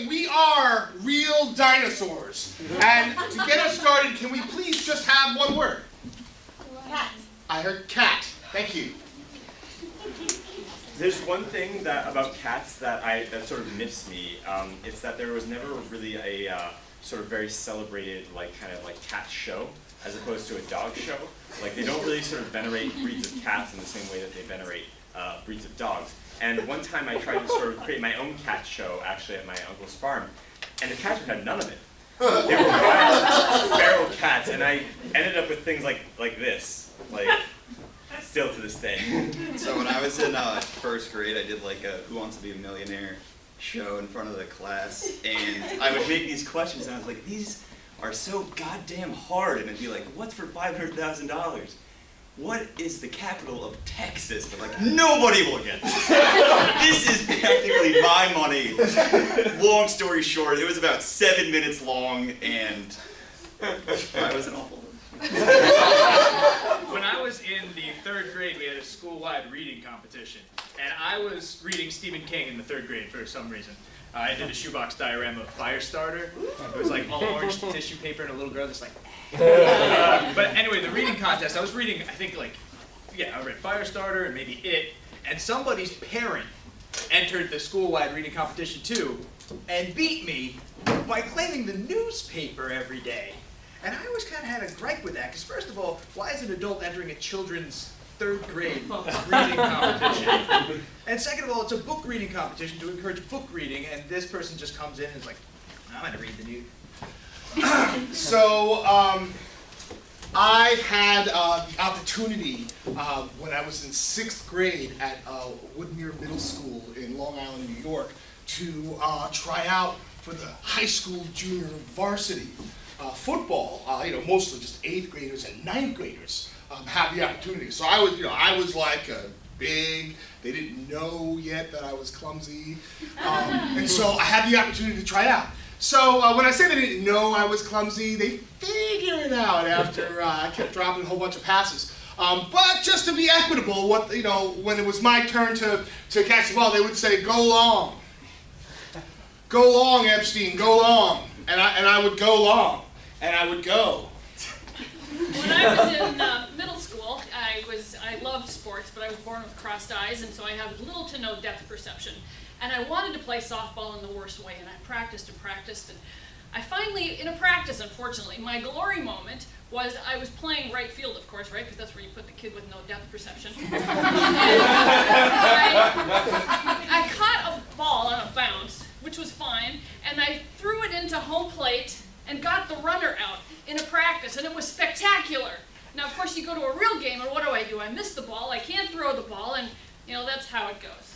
saying we are real dinosaurs. And to get us started, can we please just have one word? Cat. I heard cat. Thank you. There's one thing about cats that sort of miffs me. It's that there was never really a sort of very celebrated kind of cat show as opposed to a dog show. Like they don't really sort of venerate breeds of cats in the same way that they venerate breeds of dogs. And one time I tried to sort of create my own cat show actually at my uncle's farm, and the cats would have none of it. They were wild, feral cats, and I ended up with things like this, still to this day. So when I was in first grade, I did like a Who Wants to Be a Millionaire show in front of the class, and I would make these questions, and I was like, these are so goddamn hard, and it'd be like, what's for $500,000? What is the capital of Texas? But like, nobody will get this. This is practically my money. Long story short, it was about 7 minutes long, and I was an awful. When I was in the 3rd grade, we had a school-wide reading competition, and I was reading Stephen King in the 3rd grade for some reason. I did a shoebox diorama of Firestarter. It was like all orange tissue paper and a little girl just like. But anyway, the reading contest, I was reading, I think I read Firestarter and maybe It, and somebody's parent entered the school-wide reading competition too, and beat me by claiming the newspaper every day. And I always kind of had a gripe with that, because first of all, why is an adult entering a children's 3rd grade reading competition? And second of all, it's a book reading competition to encourage book reading, and this person just comes in and is like, I'm going to read the news. So I had the opportunity when I was in 6th grade at Woodmere Middle School in Long Island, New York, to try out for the high school junior varsity football. Mostly just 8th graders and 9th graders have the opportunity. So I was like a big. They didn't know yet that I was clumsy, and so I had the opportunity to try out. So when I say they didn't know I was clumsy, they figured it out after I kept dropping a whole bunch of passes. But just to be equitable, when it was my turn to catch the ball, they would say, "Go long, Epstein, go long," and I would go long, and I would go. When I was in middle school, I loved sports, but I was born with crossed eyes, and so I have little to no depth perception. And I wanted to play softball in the worst way, and I practiced, and I finally, in a practice, unfortunately, my glory moment was I was playing right field, of course, right? Because that's where you put the kid with no depth perception. And I caught a ball on a bounce, which was fine, and I threw it into home plate and got the runner out in a practice, and it was spectacular. Now, of course, you go to a real game, and what do? I miss the ball, I can't throw the ball, and, that's how it goes.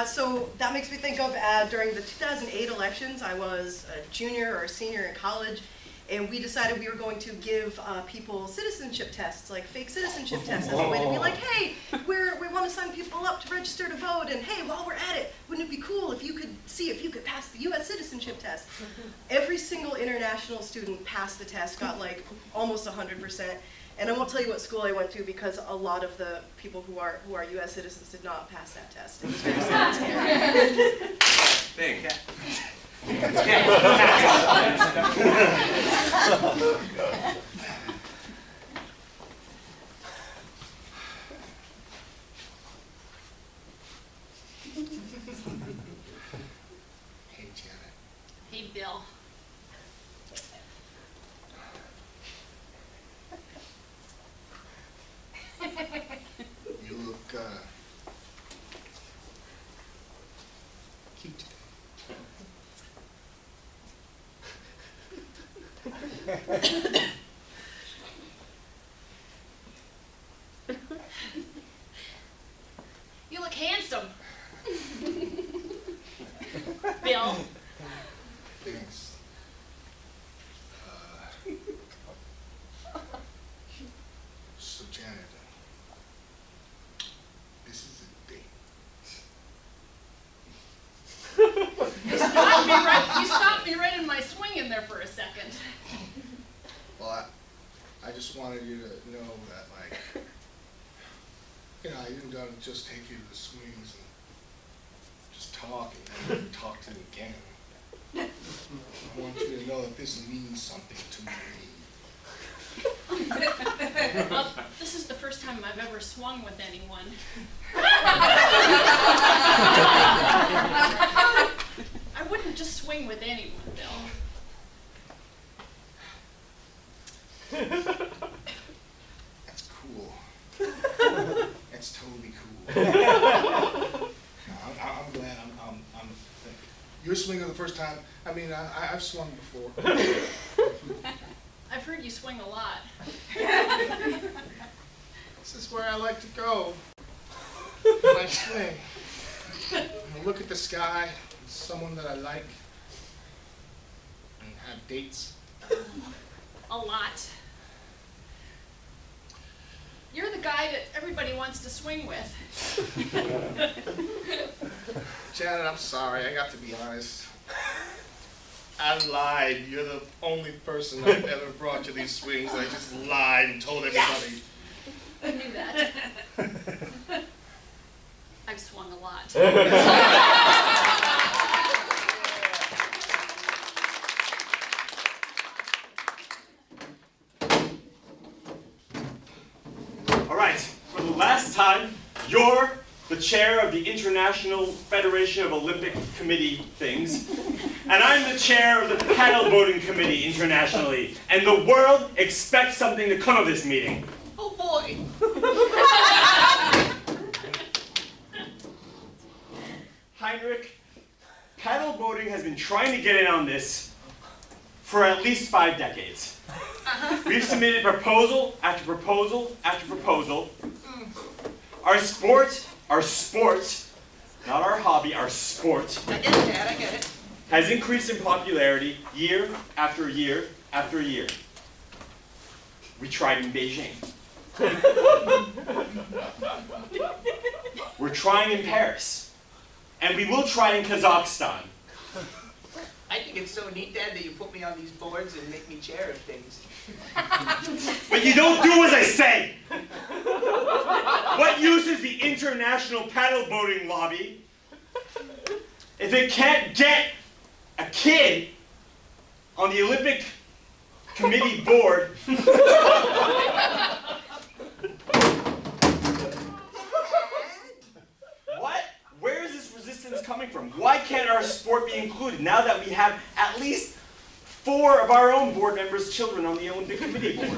So that makes me think of during the 2008 elections, I was a junior or a senior in college, and we decided we were going to give people citizenship tests, like fake citizenship tests, as a way to be like, hey, we want to sign people up to register to vote, and hey, while we're at it, wouldn't it be cool if you could see if you could pass the U.S. citizenship test? Every single international student passed the test, got like almost 100%. And I won't tell you what school I went to because a lot of the people who are U.S. citizens did not pass that test. It was very sad and scary. Thanks. Hey, Janet. Hey, Bill. You look cute today. You look handsome. Bill. Thanks. So Janet, this is a date. You stopped me right in my swing in there for a second. Well, I just wanted you to know that, I didn't just take you to the swings and just talk and then talk to you again. I want you to know that this means something to me. Well, this is the first time I've ever swung with anyone. I wouldn't just swing with anyone, Bill. That's cool. That's totally cool. I'm glad I'm you're swinging the first time. I mean, I've swung before. I've heard you swing a lot. This is where I like to go when I swing. I look at the sky, someone that I like, and have dates. A lot. You're the guy that everybody wants to swing with. Janet, I'm sorry. I got to be honest. I lied. You're the only person I've ever brought to these swings. I just lied and told everybody. I knew that. I've swung a lot. All right, for the last time, you're the chair of the International Federation of Olympic Committee things, and I'm the chair of the paddle boating committee internationally, and the world expects something to come of this meeting. Oh boy. Heinrich, paddle boating has been trying to get in on this for at least 5 decades. We've submitted proposal after proposal after proposal. Our sport, not our hobby, our sport, I get it, Dad, I get it. has increased in popularity year after year after year. We tried in Beijing. We're trying in Paris. And we will try in Kazakhstan. I think it's so neat, Dad, that you put me on these boards and make me chair of things. But you don't do as I say! What use is the international paddle boating lobby if it can't get a kid on the Olympic Committee board? What? Where is this resistance coming from? Why can't our sport be included now that we have at least 4 of our own board members' children on the Olympic Committee board?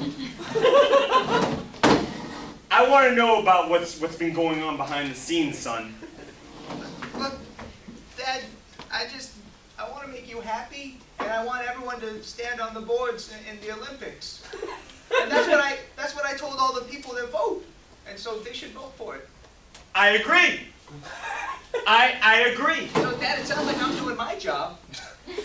I want to know about what's been going on behind the scenes, son. Look, Dad, I want to make you happy, and I want everyone to stand on the boards in the Olympics. And that's what I told all the people that vote, and so they should vote for it. I agree. I agree. So, Dad, it sounds like I'm doing my job. You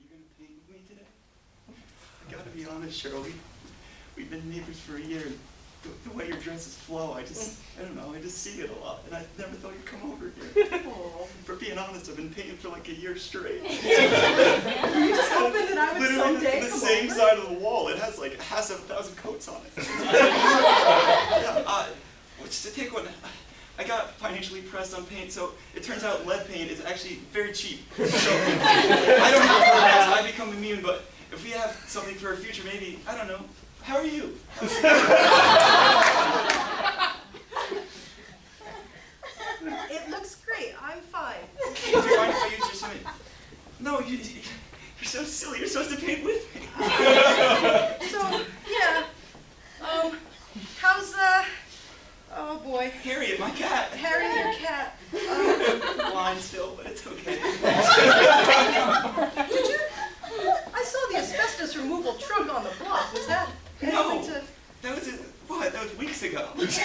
gonna paint with me today? I gotta be honest, Shirley. We've been neighbors for a year. The way your dresses flow, I don't know, I just see it a lot. And I never thought you'd come over here. For being honest, I've been painting for like a year straight. Were you just hoping that I would Literally someday the come same over? side of the wall. It has 1,000 coats on it. Yeah, what's to take one? I got financially pressed on paint, so it turns out lead paint is actually very cheap. So I don't have to I become immune, but if we have something for our future, maybe, I don't know. How are you? It looks great. I'm fine. Do you mind if I use your cement? No, you're so silly. You're supposed to paint with me. So, yeah. How's, oh boy. Harriet, my cat. Harry, your cat. Blind still, but it's okay. Did you? I saw the asbestos removal truck on the block. Was that No. anything to? That was what? That was weeks ago. It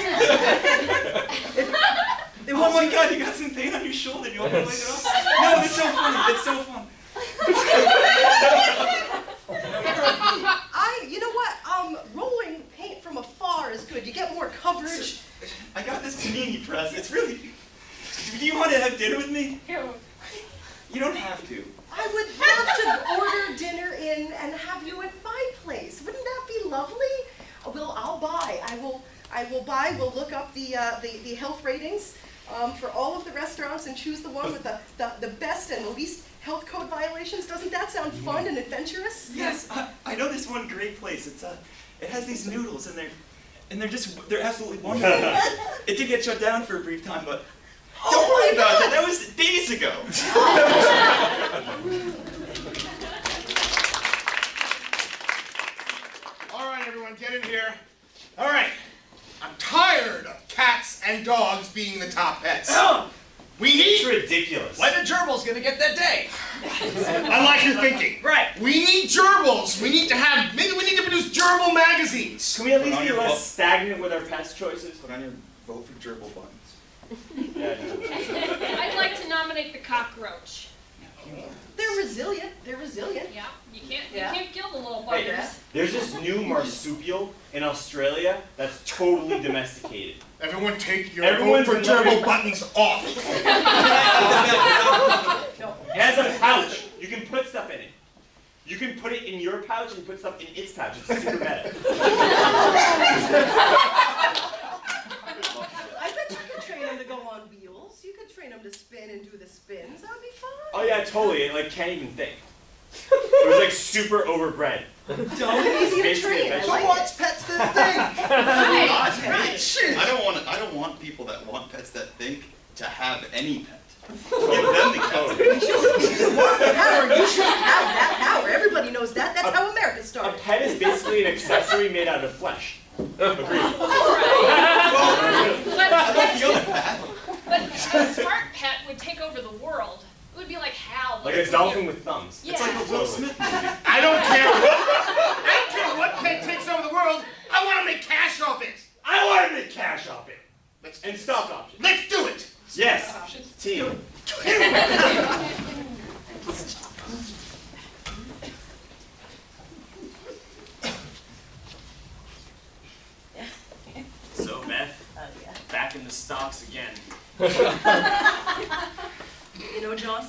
Oh wasn't- my God! You got some paint on your shoulder. You want me to wipe it off? No, it's so funny. It's so fun. You know what? Rolling paint from afar is good. You get more coverage. I got this panini press. It's really. Do you want to have dinner with me? You don't have to. I would love to order dinner in and have you at my place. Wouldn't that be lovely? We'll I'll buy. I will buy. We'll look up the health ratings for all of the restaurants and choose the one with the best and the least health code violations. Doesn't that sound fun and adventurous? Yes, I know this one great place. It has these noodles and they're absolutely wonderful. It did get shut down for a brief time, but don't worry about that. That was days ago. All right, everyone, get in here. All right, I'm tired of cats and dogs being the top pets. We It's need. ridiculous. When are gerbils gonna get that day? I like your thinking. Right. We need gerbils. Maybe we need to produce gerbil magazines. Can we at least Put on be your less vote. stagnant with our pest choices? Put on your vote for gerbil buttons. Yeah, I'd like to nominate the cockroach. They're resilient. They're resilient. Yeah, you Yeah. can't kill the little Hey, buggers. there's this new marsupial in Australia that's totally domesticated. Everyone take your Everyone's vote for another- gerbil buttons off. No. It has a pouch. You can put stuff in it. You can put it in your pouch and put stuff in its pouch. It's super meta. I bet you could train them to go on wheels. You could train them to spin and do the spins. That'd be fun. Oh yeah, totally. It like can't even think. It was like super overbred. Dumb and easy to Basically train. a I vegetable. like Who wants pets that think? Right. Right, shit. I don't want people that want pets that think to have any pet. Give them the cat. You want the power, you should have that power. Everybody knows that. That's how America A started. pet is basically an accessory made out of flesh. Agreed. But a smart pet would take over the world. It would be like Hal. Like a dolphin with thumbs. Yeah. It's like the Will Smith movie. I don't care what pet takes over the world. I want to make cash off it. I want to make cash off it. Let's And stock options. Let's do it. Yes. Team. So, Beth, back in the stocks again. You know, John,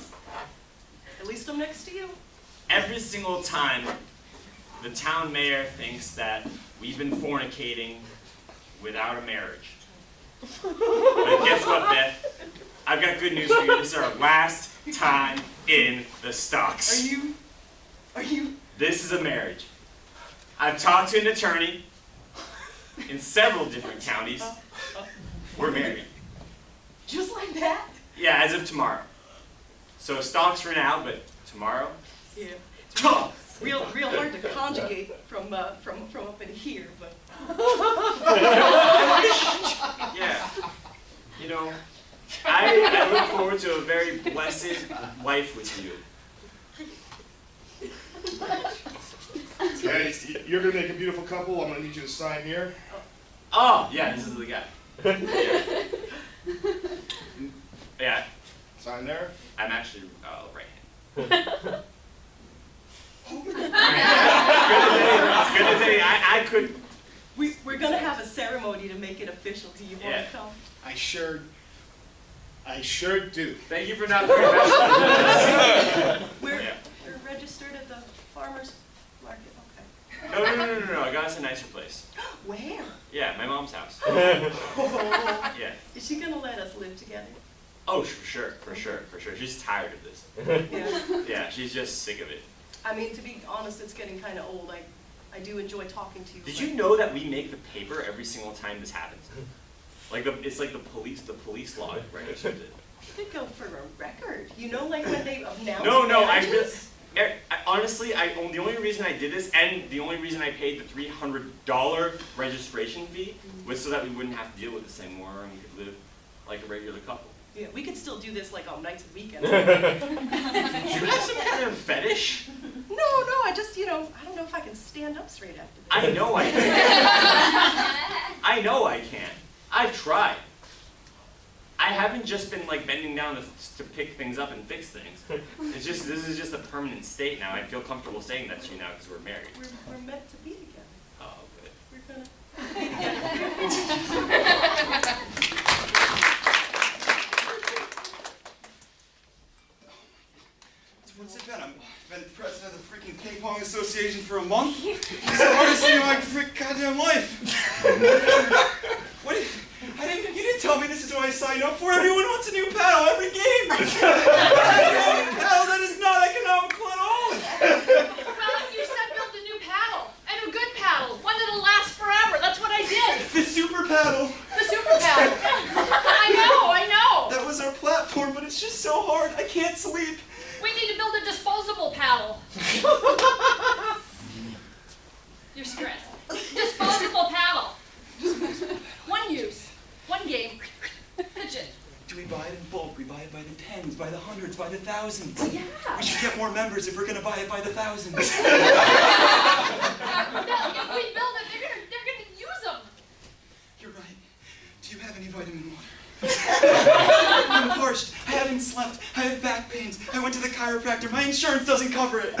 at least I'm next to you. Every single time, the town mayor thinks that we've been fornicating without a marriage. But guess what, Beth? I've got good news for you. This is our last time in the stocks. Are you? This is a marriage. I've talked to an attorney in several different counties. We're married. Just like that? Yeah, as of tomorrow. So stocks for now, but tomorrow? Yeah. It's real hard to conjugate from up in here, but. Yeah. You know, I look forward to a very blessed life with you. Okay, you're gonna make a beautiful couple. I'm gonna need you to sign here. Oh, yeah, this is the guy. Yeah, Sign there. I'm actually right-handed. Good to say, I could. We're gonna have a ceremony to make it official. Do you want Yeah. to come? I sure do. Thank you for not being professional. We're Yeah. registered at the farmer's market. Okay. No, I got us a nicer place. Where? Yeah, my mom's house. Yeah. Is she gonna let us live together? Oh, for sure. She's tired of this. Yeah. Yeah, she's just sick of it. I mean, to be honest, it's getting kind of old. I do enjoy talking to you. Did but- you know that we make the paper every single time this happens? Like it's like the police log registers it. You could go for a record. You know, like when they announce No, marriages? honestly, the only reason I did this, and the only reason I paid the $300 registration fee, was so that we wouldn't have to deal with this anymore, and we could live like a regular couple. Yeah, we could still do this like on nights and weekends. Do you have some kind of fetish? No, I just, I don't know if I can stand up straight after this. I know I can. I know I can. I've tried. I haven't just been like bending down to pick things up and fix things. This is just a permanent state now. I feel comfortable saying that to you now because we're married. We're meant to be together. Oh, good. We're gonna be together. What's it been? I've been president of the freaking Ping Pong Association for a month? It's the hardest thing in my freaking goddamn life. What? You didn't tell me this is what I signed up for. Everyone wants a new paddle every game. Paddle that is not economical at all. Well, you said build a new paddle, and a good paddle, one that'll last forever. That's what I did. The super paddle. The super paddle. I know. That was our platform, but it's just so hard. I can't sleep. We need to build a disposable paddle. You're stressed. Disposable paddle. One use. One game. Pitch it. Do we buy it in bulk? We buy it by the tens, by the hundreds, by the thousands. Yeah. We should get more members if we're gonna buy it by the thousands. No, if we build it, they're gonna use them. You're right. Do you have any vitamin water? I'm parched. I haven't slept. I have back pains. I went to the chiropractor. My insurance doesn't cover it.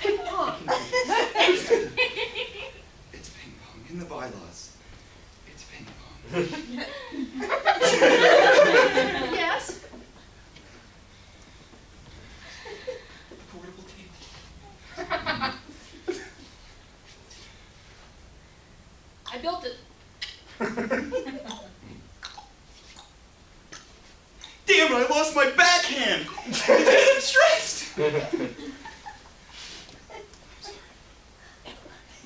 Ping pong. It's ping pong in the bylaws. It's ping pong. Yes. The portable table. I built it. Damn it! I lost my backhand. I'm stressed. We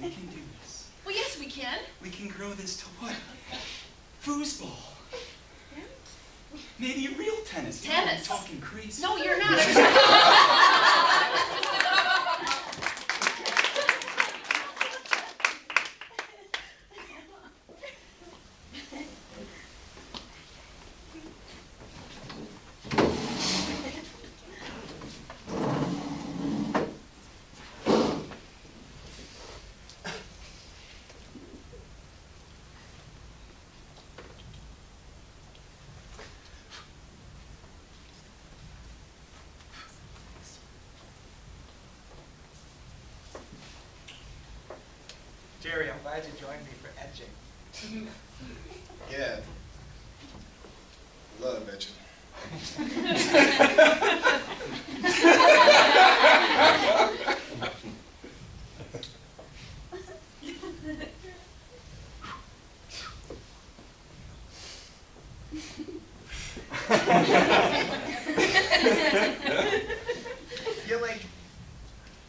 can do this. Well, yes, we can. We can grow this to what? Foosball. Maybe real tennis. Tennis. No, I'm talking crazy. No, you're not. Jerry, I'm glad you joined me for etching. Yeah. Love etching.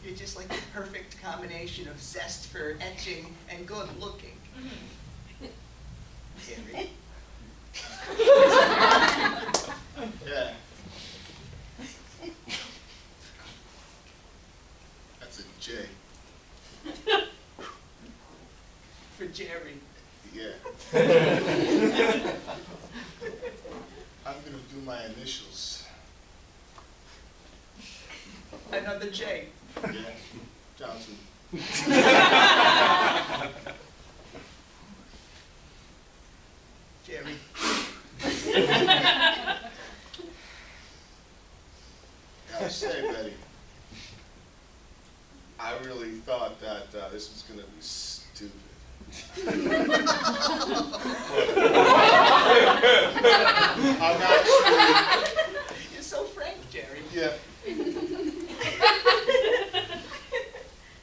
You're just like the perfect combination of zest for etching and good looking. Jerry. Yeah. That's a J. For Jerry. Yeah. I'm gonna do my initials. Another J. Yeah. Johnson. Jerry. Gotta say, Betty, I really thought that this was gonna be stupid. I'm actually, You're so frank, Jerry. yeah.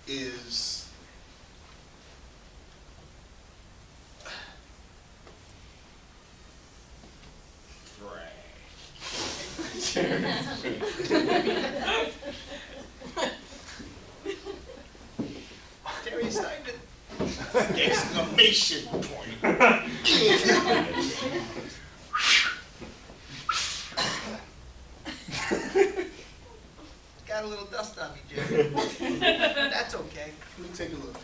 Is Jerry, it's time to... exclamation point. Got a little dust on me, Jerry. That's okay. Let me take a look.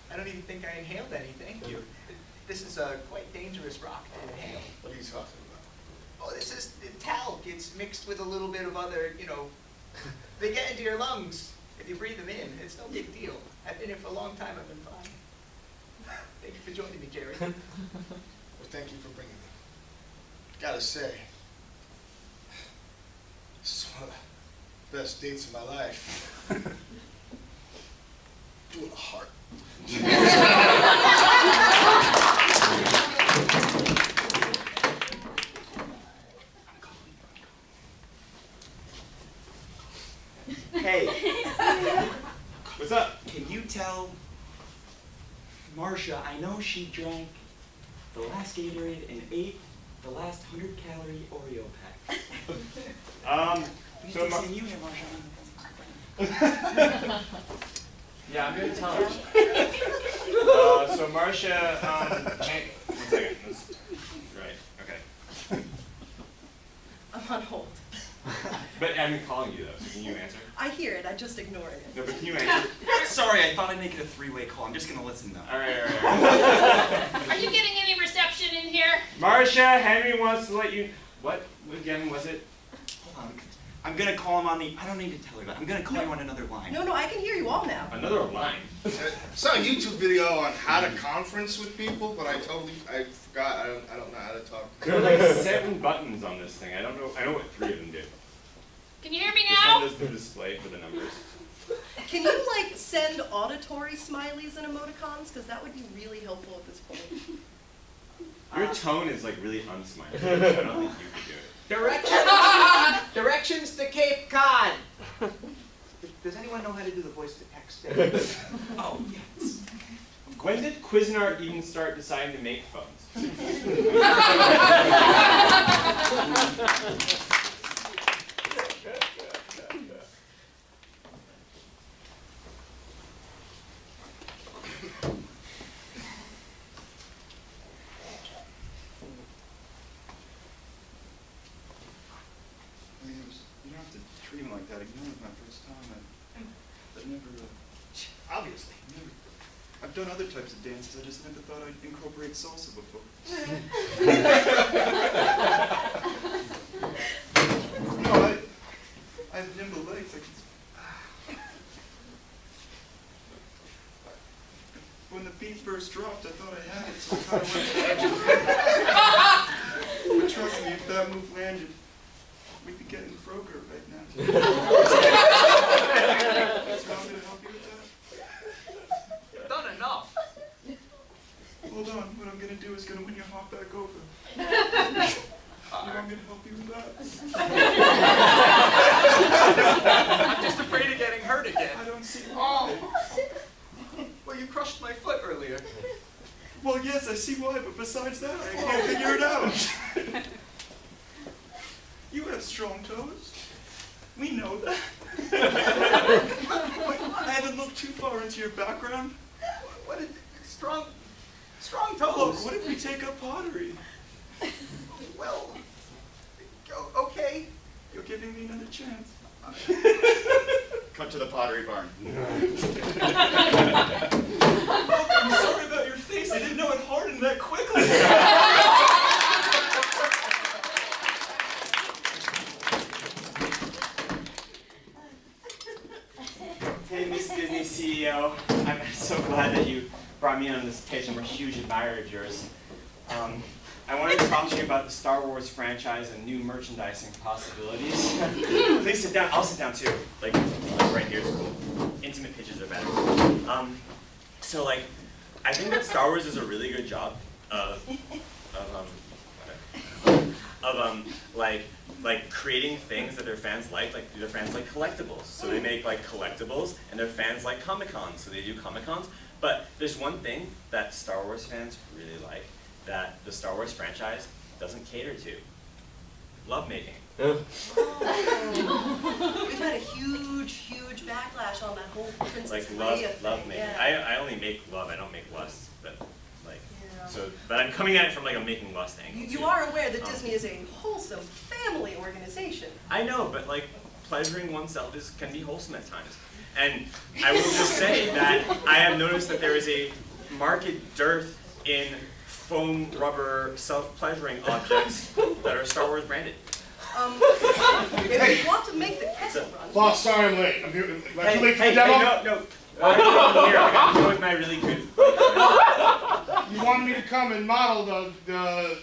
I don't even think I inhaled anything. This is a quite dangerous rock to inhale. What are you talking about? Oh, this is talc. It's mixed with a little bit of other, they get into your lungs. If you breathe them in, it's no big deal. I've been here for a long time. I've been fine. Thank you for joining me, Jerry. Well, thank you for bringing me. Gotta say, best dates of my life. Do it a heart. Hey, What's up? can you tell Marcia, I know she drank the last Gatorade and ate the last 100-calorie Oreo pack. So Can you hear Marcia? yeah, I'm gonna tell her. So Marcia, hey, 1 second. Right. Okay. I'm on hold. But I'm calling you though, so can you answer? I hear it, I'm just ignoring it. No, but can you answer? Sorry, I thought I'd make it a three-way call. I'm just gonna listen though. All right. Are you getting any reception in here? Marcia, Henry wants to let you. What again was it? Hold on. I'm gonna call him on the. I don't need to tell her that. I'm gonna call you on another line. No, I can hear you all now. Another line. I saw a YouTube video on how to conference with people, but I forgot. I don't know how to talk. There are like 7 buttons on this thing. I don't know. I know what 3 of them do. Can you hear me This now? one does the display for the numbers. Can you like send auditory smileys and emoticons? Because that would be really helpful at this point. Your tone is like really unsmiling. I don't think you could do it. Directions to Cape Cod. Does anyone know how to do the voice to text thing? Oh yes. When did Cuisinart even start deciding to make phones? You don't have to treat him like that. Again, it was my first time. I've never, obviously, I've done other types of dances. I just never thought I'd incorporate salsa before. No, I have nimble legs. When the beat first dropped, I thought I had it, so I kind of went. But trust me, if that move landed, we'd be getting Kroger right now. So I'm gonna help you with You've done enough. that. Hold on, what I'm gonna do is gonna win your hop back over. You want me to help you with that? I'm just afraid of getting hurt again. I don't see Oh. why. Well, you crushed my foot earlier. Well, yes, I see why, but besides that, I can't figure it out. You have strong toes. We know that. I haven't looked too far into your background. What is strong Look, toes? what if we take up pottery? Well, okay. You're giving me another chance. Cut to the pottery barn. I'm sorry about your face. I didn't know it hardened that quickly. Hey, Miss Disney CEO. I'm so glad that you brought me on this pitch. I'm a huge admirer of yours. I wanted to talk to you about the Star Wars franchise and new merchandising possibilities. Please sit down. I'll sit down too. Like right here is cool. Intimate pitches are better. I think that Star Wars does a really good job of creating things that their fans like their fans like collectibles. So they make like collectibles, and their fans like Comic-Cons, so they do Comic-Cons. But there's one thing that Star Wars fans really like that the Star Wars franchise doesn't cater to. Lovemaking. We've had a huge backlash on that whole Princess Like Leia thing. lovemaking. Yeah. I only make love, I don't make lust. But Yeah. but I'm coming at it from like a making lust angle. You too. are aware that Disney is a wholesome family organization. I know, but like pleasuring oneself can be wholesome at times. And I will just say that I have noticed that there is a marked dearth in foam rubber self-pleasuring objects that are Star Wars branded. If you want to make the Kessel Run, Boss, sorry I'm late. I'm here. Too late for the Hey, demo? no. I'm here. I'm doing my really good. You wanted me to come and model the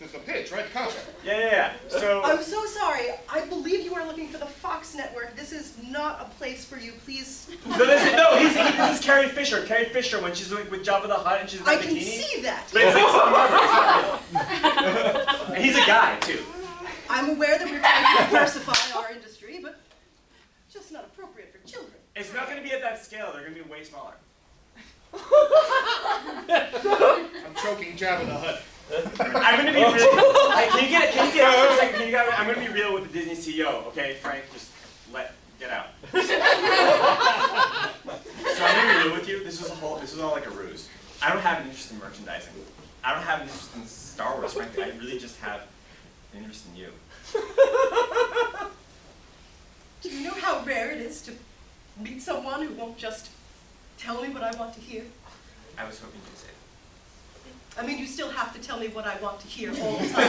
the pitch, right? The concept. Yeah. So. I'm so sorry. I believe you are looking for the Fox Network. This is not a place for you. Please. This is Carrie Fisher. Carrie Fisher when she's like with Jabba the Hutt and she's in I the can bikini. see that. But it's like and he's a guy too. I'm aware that we're trying to diversify our industry, but just not appropriate for children. It's not going to be at that scale. They're going to be way smaller. I'm choking Jabba the Hutt. I'm going to be real. Hey, can you get out for a second? I'm going to be real with the Disney CEO, okay? Frank, just get out. So I'm going to be real with you. This was all like a ruse. I don't have an interest in merchandising. I don't have an interest in Star Wars, frankly. I really just have an interest in you. Do you know how rare it is to meet someone who won't just tell me what I want to hear? I was hoping you'd say that. I mean, you still have to tell me what I want to hear all the time.